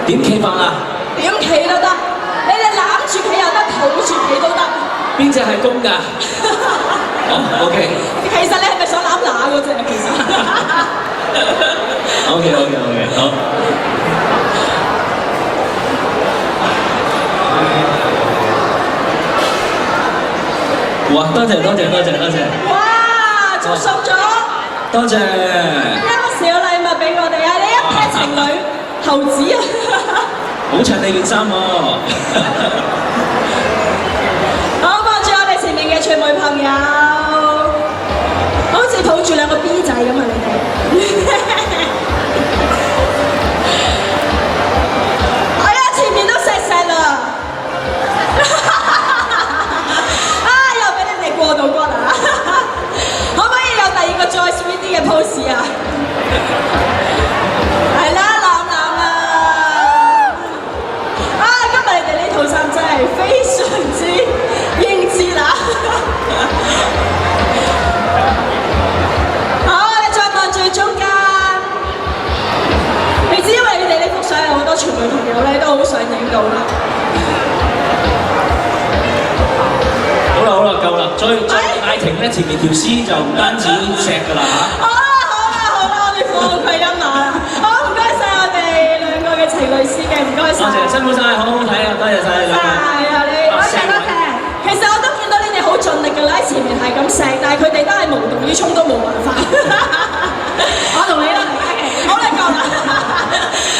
點企法啊？點企都得，你哋攬住企又得，抱住企都得。邊隻係公㗎？哦，OK。其實你係咪想攬乸嗰隻啊？其實。OK，好。哇！多謝。哇！仲送咗多謝。一個小禮物俾我哋啊！你一 pair 情侶猴子啊！好襯你件衫喎。好，望住我哋前面嘅傳媒朋友，好似抱住兩個 B 仔咁啊！你哋。哎呀，前面都錫啦！又俾你哋過到骨啊！可唔可以有第二個再 sweet 啲嘅 pose 啊？係啦，攬啊！今日你哋呢套衫真係非常之英姿啦！好，我哋再望住中間，你知因為你哋呢幅相有好多傳媒朋友咧，都好想影到啦。好啦，夠啦，再嗌停咧，前面條絲就唔單止錫㗎啦嚇。好啦，我哋放佢一馬啦。好，唔該晒我哋兩個嘅情侶司機，唔該晒。多謝，辛苦晒，好好睇啊，多謝晒你兩位。係啊，你多謝。其實我都見到你哋好盡力㗎啦，喺前面係咁錫，但係佢哋都係無動於衷，都冇辦法。